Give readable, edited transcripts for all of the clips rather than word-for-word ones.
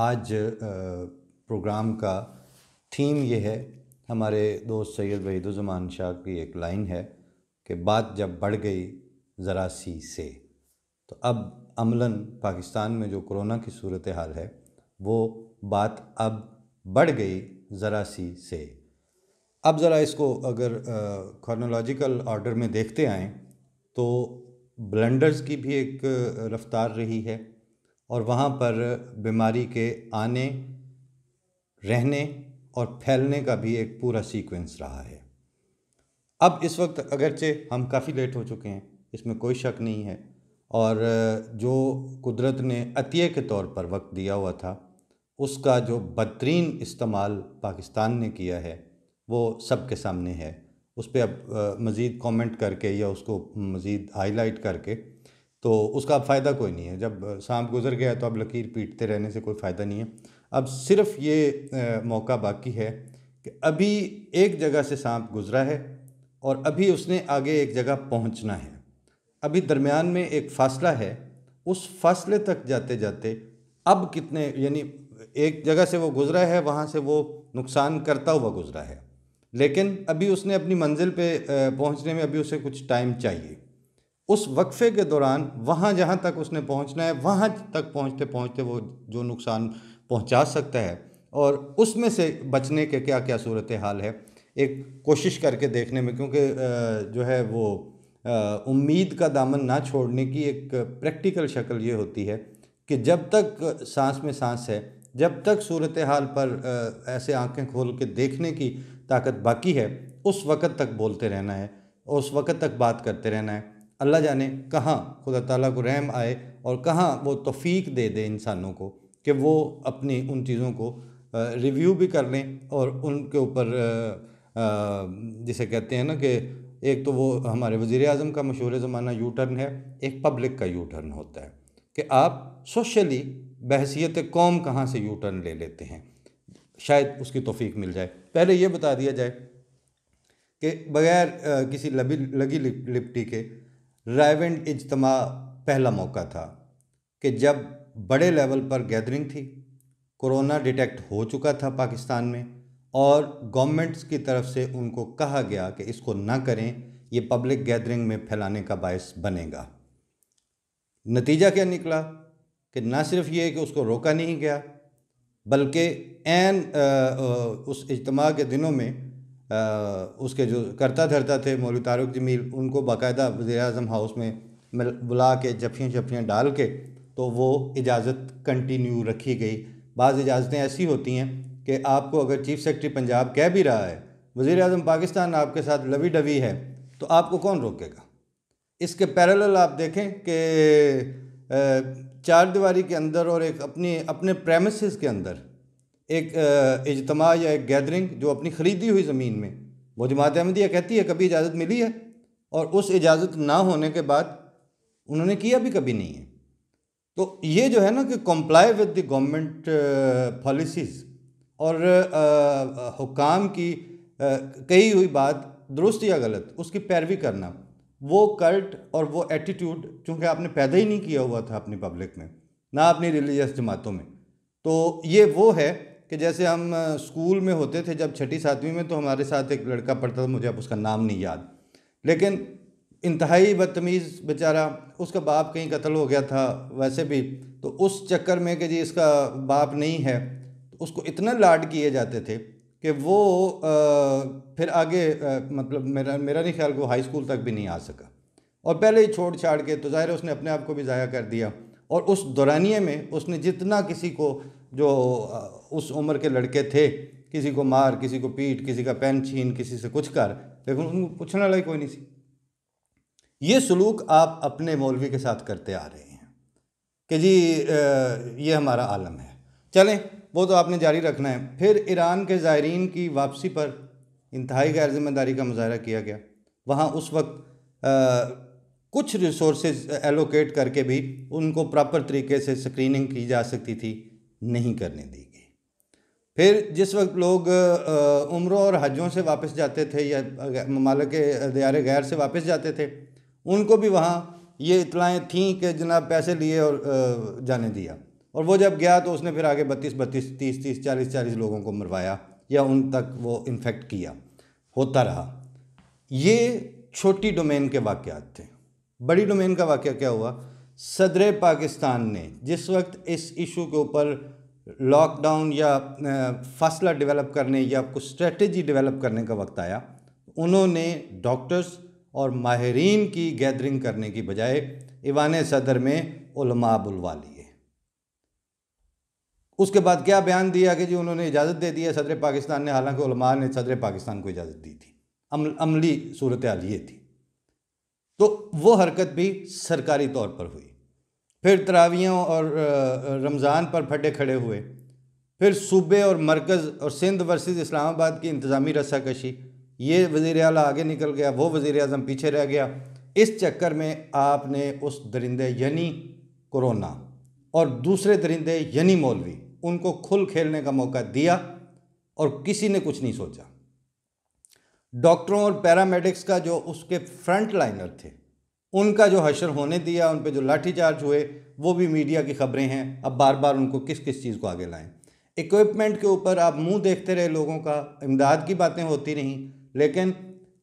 आज प्रोग्राम का थीम ये है, हमारे दोस्त सैयद वहीदुज़्ज़मान शाह की एक लाइन है कि बात जब बढ़ गई ज़रा सी से। तो अब अमलन पाकिस्तान में जो कोरोना की सूरत हाल है वो बात अब बढ़ गई ज़रा सी से। अब ज़रा इसको अगर क्रोनोलॉजिकल ऑर्डर में देखते आएँ तो ब्लंडर्स की भी एक रफ्तार रही है और वहाँ पर बीमारी के आने, रहने और फैलने का भी एक पूरा सीक्वेंस रहा है। अब इस वक्त अगरचे हम काफ़ी लेट हो चुके हैं, इसमें कोई शक नहीं है, और जो कुदरत ने अतिये के तौर पर वक्त दिया हुआ था उसका जो बदतरीन इस्तेमाल पाकिस्तान ने किया है वो सब के सामने है। उस पर अब मज़ीद कमेंट करके या उसको मज़ीद हाईलाइट करके तो उसका अब फ़ायदा कोई नहीं है। जब सांप गुज़र गया तो अब लकीर पीटते रहने से कोई फ़ायदा नहीं है। अब सिर्फ ये मौका बाकी है कि अभी एक जगह से सांप गुज़रा है और अभी उसने आगे एक जगह पहुंचना है। अभी दरमियान में एक फ़ासला है, उस फासले तक जाते जाते अब कितने, यानी एक जगह से वो गुज़रा है, वहाँ से वो नुकसान करता हुआ गुज़रा है, लेकिन अभी उसने अपनी मंजिल पे पहुँचने में अभी उसे कुछ टाइम चाहिए। उस वक्फे के दौरान वहाँ जहाँ तक उसने पहुँचना है वहाँ तक पहुँचते पहुँचते वो जो नुकसान पहुँचा सकता है और उसमें से बचने के क्या क्या सूरत हाल है, एक कोशिश करके देखने में, क्योंकि जो है वो उम्मीद का दामन ना छोड़ने की एक प्रैक्टिकल शक्ल ये होती है कि जब तक सांस में सांस है, जब तक सूरत हाल पर ऐसे आंखें खोल के देखने की ताकत बाकी है, उस वक़्त तक बोलते रहना है और उस वक़्त तक बात करते रहना है। अल्लाह जाने कहाँ खुदा ताला को रहम आए और कहाँ वो तौफीक दे दे इंसानों को कि वो अपनी उन चीज़ों को रिव्यू भी कर लें और उनके ऊपर जिसे कहते हैं ना कि एक तो वो हमारे वज़ीर आज़म का मशहूर ज़माना यू टर्न है, एक पब्लिक का यू टर्न होता है कि आप सोशली बहसियत कौम कहाँ से यू टर्न ले लेते हैं, शायद उसकी तौफीक मिल जाए। पहले ये बता दिया जाए कि बग़ैर किसी लगी लिपटी के रायवेंड इज्तिमा पहला मौका था कि जब बड़े लेवल पर गैदरिंग थी, कोरोना डिटेक्ट हो चुका था पाकिस्तान में और गवर्नमेंट्स की तरफ से उनको कहा गया कि इसको ना करें, ये पब्लिक गैदरिंग में फैलाने का बायस बनेगा। नतीजा क्या निकला कि ना सिर्फ ये कि उसको रोका नहीं गया, बल्कि उस इज्तिमा के दिनों में उसके जो करता धरता थे मौलवी तारिक जमील, उनको बाकायदा वज़ीर आज़म हाउस में बुला के जफ़ियाँ डाल के तो वो इजाज़त कंटिन्यू रखी गई। बाज़ इजाज़तें ऐसी होती हैं कि आपको अगर चीफ़ सेक्रेटरी पंजाब कह भी रहा है वज़ीर आज़म पाकिस्तान आपके साथ लवी डवी है, तो आपको कौन रोकेगा। इसके पैरेलल आप देखें कि चार दीवारी के अंदर और एक अपने प्रेमिसेस के अंदर एक इज्तिमा या एक गैदरिंग जो अपनी ख़रीदी हुई ज़मीन में, वो जमात अहमदिया कहती है कभी इजाज़त मिली है और उस इजाज़त ना होने के बाद उन्होंने किया भी कभी नहीं है। तो ये जो है ना कि comply with the government policies और हुकाम की कही हुई बात दुरुस्त या गलत उसकी पैरवी करना, वो कल्ट और वो एटीट्यूड चूँकि आपने पैदा ही नहीं किया हुआ था अपनी पब्लिक में, ना अपनी रिलीजियस जमातों में, तो ये वो है कि जैसे हम स्कूल में होते थे जब छठी सातवीं में, तो हमारे साथ एक लड़का पढ़ता था, मुझे अब उसका नाम नहीं याद, लेकिन इंतहाई बदतमीज़ बेचारा, उसका बाप कहीं कत्ल हो गया था वैसे भी, तो उस चक्कर में कि जी इसका बाप नहीं है, तो उसको इतना लाड किए जाते थे कि वो फिर आगे मतलब मेरा नहीं ख्याल कि वो हाई स्कूल तक भी नहीं आ सका और पहले ही छोड़ छाड़ के, तो ज़ाहिर उसने अपने आप को भी ज़ाया कर दिया। और उस दौरानिए में उसने जितना किसी को जो उस उम्र के लड़के थे, किसी को मार, किसी को पीट, किसी का पेन छीन, किसी से कुछ कर, लेकिन उनको पूछने वाला कोई नहीं सी। ये सलूक आप अपने मौलवी के साथ करते आ रहे हैं कि जी ये हमारा आलम है, चलें वो तो आपने जारी रखना है। फिर ईरान के ज़ायरीन की वापसी पर इंतहाई गैर जिम्मेदारी का मुजाहरा किया गया। वहाँ उस वक्त कुछ रिसोर्सेज एलोकेट करके भी उनको प्रॉपर तरीके से स्क्रीनिंग की जा सकती थी, नहीं करने दी गई। फिर जिस वक्त लोग उम्रों और हज्जों से वापस जाते थे या ममालिक दियार गैर से वापस जाते थे, उनको भी वहाँ ये इतलाएँ थीं कि जनाब पैसे लिए और जाने दिया, और वो जब गया तो उसने फिर आगे 32 30 40 लोगों को मरवाया या उन तक वो इन्फेक्ट किया, होता रहा। ये छोटी डोमेन के वाक़यात थे। बड़ी डोमेन का वाक़या क्या हुआ, सदर पाकिस्तान ने जिस वक्त इस इशू के ऊपर लॉकडाउन या फासला डेवलप करने या कुछ स्ट्रेटजी डेवलप करने का वक्त आया, उन्होंने डॉक्टर्स और माहिरीन की गैदरिंग करने की बजाय ईवान सदर में उलमा बुलवा लिए। उसके बाद क्या बयान दिया कि जी उन्होंने इजाज़त दे दी है सदर पाकिस्तान ने, हालांकि उलमा ने सदर पाकिस्तान को इजाज़त दी थी। अमली सूरत हाल ये थी। तो वो हरकत भी सरकारी तौर पर हुई। फिर तरावियों और रमज़ान पर फटे खड़े हुए। फिर सूबे और मरकज़ और सिंध वर्सेस इस्लामाबाद की इंतज़ामी रस्साकशी, ये वज़ीर आला आगे निकल गया, वो वज़ीर आज़म पीछे रह गया। इस चक्कर में आपने उस दरिंदे यानी कोरोना और दूसरे दरिंदे यानी मौलवी, उनको खुल खेलने का मौका दिया और किसी ने कुछ नहीं सोचा। डॉक्टरों और पैरामेडिक्स का जो उसके फ्रंट लाइनर थे, उनका जो हशर होने दिया, उन पे जो लाठीचार्ज हुए, वो भी मीडिया की खबरें हैं। अब बार बार उनको किस किस चीज़ को आगे लाएं। इक्विपमेंट के ऊपर आप मुंह देखते रहे लोगों का, इमदाद की बातें होती रहीं, लेकिन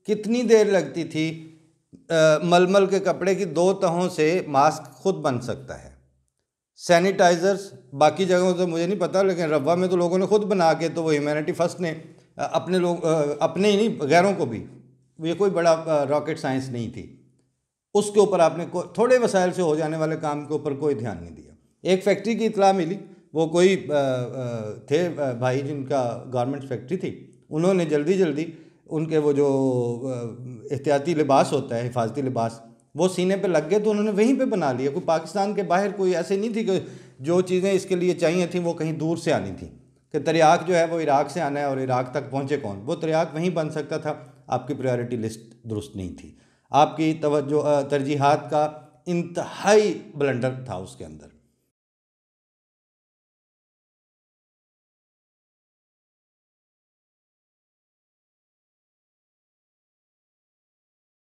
कितनी देर लगती थी। मलमल के कपड़े की 2 तहों से मास्क खुद बन सकता है। सैनिटाइज़र्स बाकी जगहों तो मुझे नहीं पता, लेकिन रवा में तो लोगों ने खुद बना के, तो वो ह्यूमैनिटी फर्स्ट ने अपने लोग, अपने ही नहीं गैरों को भी, ये कोई बड़ा रॉकेट साइंस नहीं थी। उसके ऊपर आपने थोड़े वसाइल से हो जाने वाले काम के ऊपर कोई ध्यान नहीं दिया। एक फैक्ट्री की इतला मिली, वो कोई थे भाई जिनका गारमेंट्स फैक्ट्री थी, उन्होंने जल्दी जल्दी उनके वो जो एहतियाती लिबास होता है, हिफाजती लिबास, वो सीने पे लग गए, तो उन्होंने वहीं पे बना लिया। कोई पाकिस्तान के बाहर कोई ऐसे नहीं थी कि जो चीज़ें इसके लिए चाहिए थी वो कहीं दूर से आनी थी, कि तरियाक जो है वो इराक से आना है और इराक तक पहुँचे कौन, वो तरियाक वहीं बन सकता था। आपकी प्रायोरिटी लिस्ट दुरुस्त नहीं थी, आपकी तवज्जो तरजीहात का इंतहाई ब्लंडर था उसके अंदर।